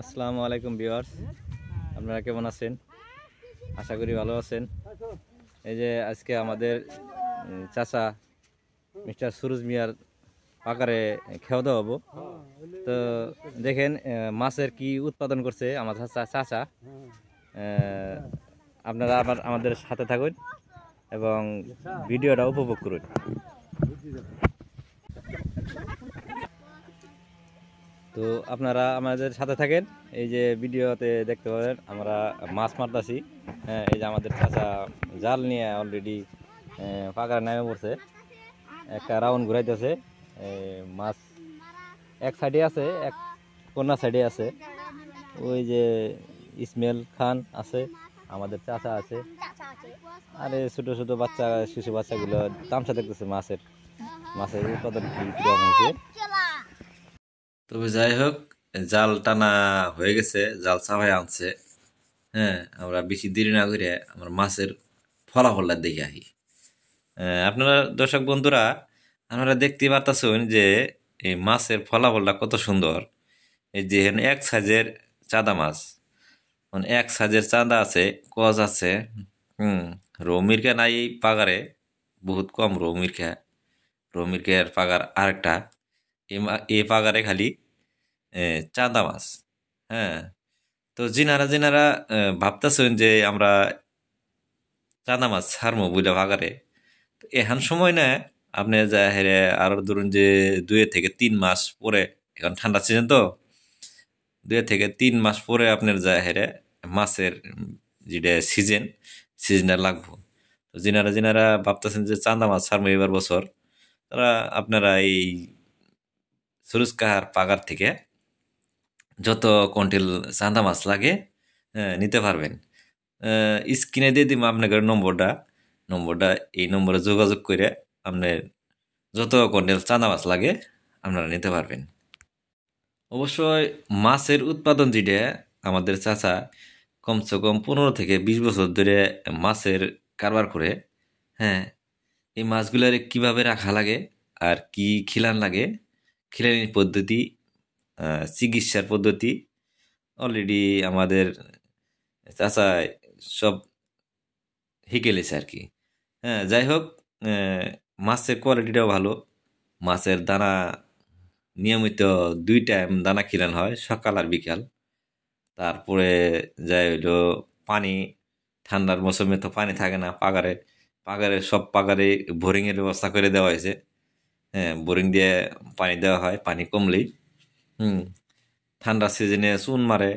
আসসালামু আলাইকুম ভিউয়ার্স, আপনারা কেমন আছেন? আশা করি ভালো আছেন। এই যে আজকে আমাদের চাচা মিস্টার সুরুজ মিয়ার পাকারে খাওয়া দাওয়া হবো। তো দেখেন মাছের কি উৎপাদন করছে আমার চাচা। আপনারা আমাদের সাথে থাকুন এবং ভিডিওটা উপভোগ করুন। তো আপনারা আমাদের সাথে থাকেন। এই যে ভিডিওতে দেখতে পাবেন আমরা মাছ মারতাছি। হ্যাঁ, এই যে আমাদের চাচা জাল নিয়ে অলরেডি পাকার নামে পড়ছে, একটা রাউন্ড ঘুরাইতেছে। মাছ এক সাইডে আছে, এক কোনা সাইডে আছে। ওই যে ইসমাইল খান আছে, আমাদের চাচা আছে, আর এই ছোট ছোট বাচ্চা শিশু বাচ্চাগুলো তামসা দেখতেছে মাছের মাছের উৎপাদন কিরকম হয়েছে। তবে যাই হোক, জাল টানা হয়ে গেছে, জাল চাপাই আনছে। হ্যাঁ, আমরা বেশি দেরি না করে আমরা মাছের ফলাফলটা দেখে আসি। আপনারা দর্শক বন্ধুরা, আপনারা দেখতে পারতেছেন যে এই মাছের ফলাফলটা কত সুন্দর। এই যে এখানে এক সাইজের চাঁদা মাছ, মানে এক সাইজের চাঁদা আছে, কজ আছে। হুম, রৌ মিরকা নাই এই পাগারে, বহুত কম রৌ মিরকা। রৌ মিরকার পাগার আরেকটা, এই পাগারে খালি চাঁদা মাছ। হ্যাঁ, তো যিনারা যিনারা ভাবতেছেন যে আমরা চাঁদা মাছ ছাড়মো বুঝলে ভাগারে, তো এখান সময় না আপনি যা হেরে আর ধরুন যে 2 থেকে 3 মাস পরে, এখন ঠান্ডা সিজন তো, 2 থেকে 3 মাস পরে আপনার যা হেরে মাছের যেটা সিজনটা লাগবো। তো যিনারা যিনারা ভাবতেছেন যে চাঁদা মাছ ছাড়বো এবার বছর, তারা আপনারা এই সুরুজ কাহার পাগার থেকে যত কুইন্টাল চাঁদা মাছ লাগে নিতে পারবেন। স্ক্রিনে দিয়ে দিব আপনাদের নম্বরটা এই নম্বরে যোগাযোগ করে আপনার যত কুইন্টাল চাঁদা মাছ লাগে আপনারা নিতে পারবেন। অবশ্যই মাছের উৎপাদন যেটা আমাদের চাচা কমসে কম 15 থেকে 20 বছর ধরে মাছের কারবার করে। হ্যাঁ, এই মাছগুলার কিভাবে রাখা লাগে আর কি খিলান লাগে, খিলানির পদ্ধতি, চিকিৎসার পদ্ধতি অলরেডি আমাদের চাচা সব শিখে লেছে আর কি। হ্যাঁ, যাই হোক, মাছের কোয়ালিটিটাও ভালো। মাছের দানা নিয়মিত 2 টাইম দানা খিলান হয়, সকাল আর বিকাল। তারপরে যাই হইলো পানি, ঠান্ডার মৌসুমে তো পানি থাকে না পাগারে। সব পাগারে বোরিংয়ের ব্যবস্থা করে দেওয়া হয়েছে। হ্যাঁ, বোরিং দিয়ে পানি দেওয়া হয় পানি কমলেই। হুম, ঠান্ডা সিজনে চুন মারে,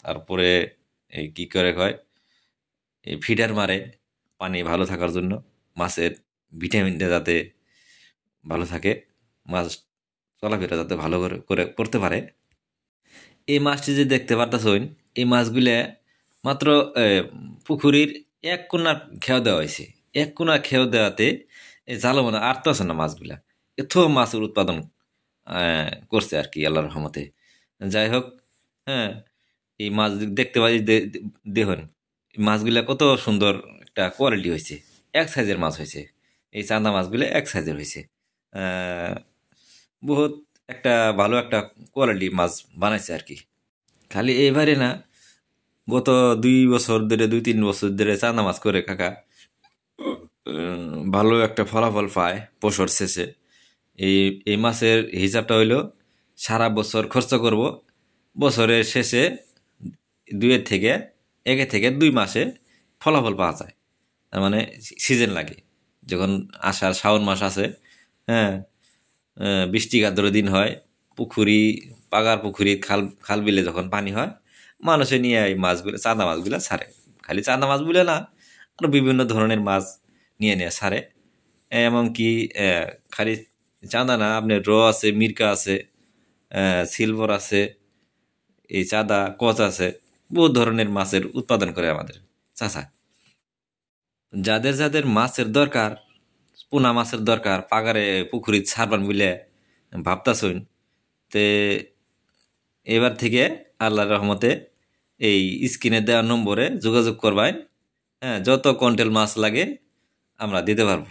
তারপরে এই কি করে হয় এই ফিডার মারে পানি ভালো থাকার জন্য, মাছের ভিটামিনটা যাতে ভালো থাকে, মাছ চলাফেরা যাতে ভালো করে করে করতে পারে। এই মাছটি যে দেখতে পারতেছেন, এই মাছগুলা মাত্র পুকুরির এক কোনা খেয়াও দেওয়া হয়েছে। এক কোনা খেয়াও দেওয়াতে এই জালো মানে আটতেছে না মাছগুলা, এত মাছের উৎপাদন করছে আর কি আল্লাহর রহমতে। যাই হোক, হ্যাঁ, এই মাছ দেখতে পাই দেখুন এই মাছগুলা কত সুন্দর একটা কোয়ালিটি হয়েছে, এক সাইজের মাছ হয়েছে। এই চান্দা মাছগুলো এক সাইজের হয়েছে। বহুত একটা ভালো একটা কোয়ালিটি মাছ বানাইছে আর কি। খালি এবারে না, গত 2 বছর ধরে 2-3 বছর ধরে চান্দা মাছ করে কাকা ভালো একটা ফলাফল পায় বছর শেষে। এই এই মাছের হিসাবটা হইলো সারা বছর খরচ করব, বছরের শেষে 1 থেকে 2 মাসে ফলাফল পাওয়া যায়। তার মানে সিজন লাগে যখন আষাঢ় শ্রাবণ মাস আছে। হ্যাঁ, বৃষ্টি কাদ্র দিন হয়, পুকুরি পাগার পুকুরি খাল খাল বিলে যখন পানি হয়, মানুষে নিয়ে এই মাছগুলো চাঁদা মাছগুলো ছাড়ে। খালি চাঁদা মাছগুলো না, আরো বিভিন্ন ধরনের মাছ নিয়ে নিয়ে ছাড়ে। এমনকি খালি চাঁদা না, আপনার আছে, মির্কা আছে, সিলভার আছে, এই চাঁদা কচ আছে, বহু ধরনের মাছের উৎপাদন করে আমাদের চাচা। যাদের যাদের মাছের দরকার, পোনা মাছের দরকার, পাগারে পুকুরি ছাড়বান বুঝলে ভাবতাছইন, তে এবার থেকে আল্লাহর রহমতে এই স্ক্রিনে দেওয়া নম্বরে যোগাযোগ করবাই। হ্যাঁ, যত কুইন্টাল মাছ লাগে আমরা দিতে পারবো।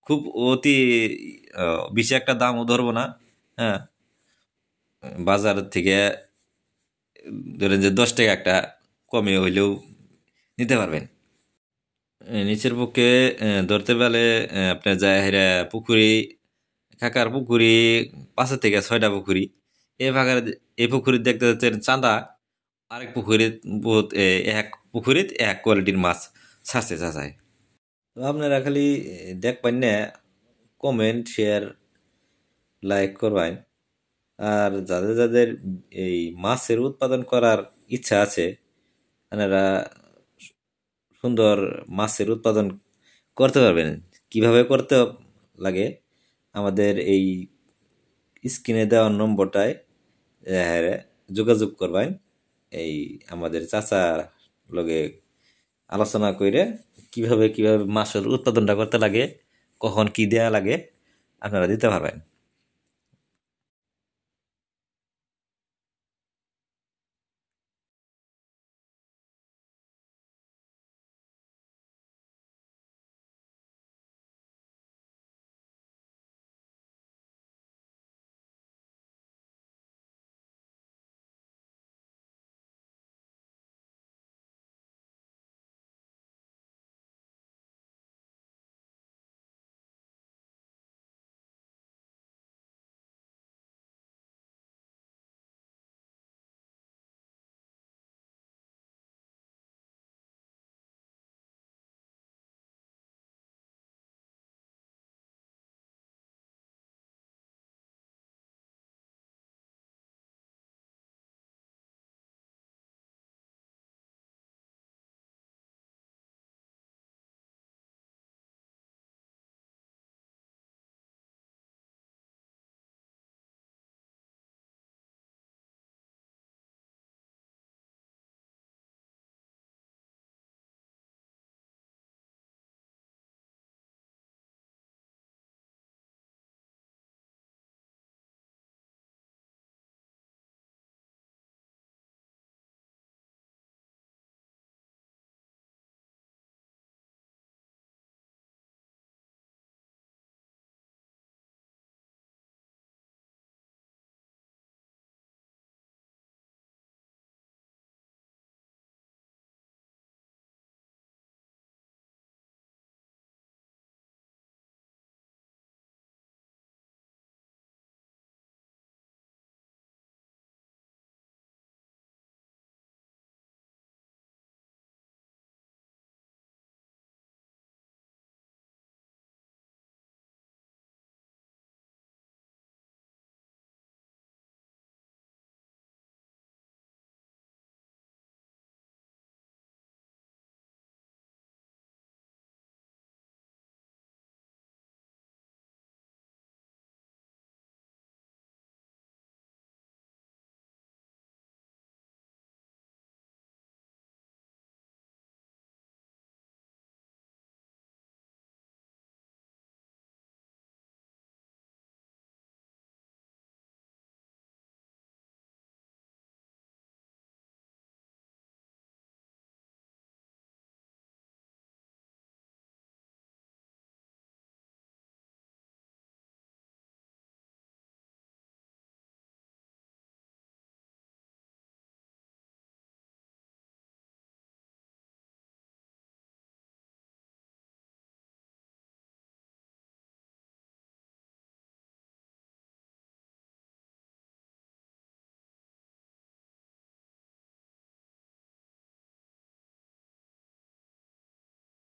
খুব অতি বেশি একটা দামও ধরবো না। হ্যাঁ, বাজার থেকে ধরেন যে 10 টাকা একটা কমে হইলেও নিতে পারবেন। নিচের পক্ষে ধরতে পারলে আপনার যায় হেরা পুকুরি, কাকার পুকুরি 5 থেকে 6টা পুকুরি। এই ভাগার এই পুকুরি দেখতে যাচ্ছেন চাঁদা, আরেক পুকুরিত বহুত এক পুকুরিত এক কোয়ালিটির মাছ ছাড়ছে চাচায়। তো আপনারা খালি দেখবেন না, কমেন্ট শেয়ার লাইক করবেন। আর যাদের যাদের এই মাছের উৎপাদন করার ইচ্ছা আছে, আপনারা সুন্দর মাছের উৎপাদন করতে পারবেন। কিভাবে করতে লাগে আমাদের এই স্ক্রিনে দেওয়া নম্বরটায় যোগাযোগ করবেন। এই আমাদের চাচা লগে আলোচনা করে কিভাবে কিভাবে মাছের উৎপাদনটা করতে লাগে, কখন কি দেয়া লাগে আপনারা দিতে পারবেন।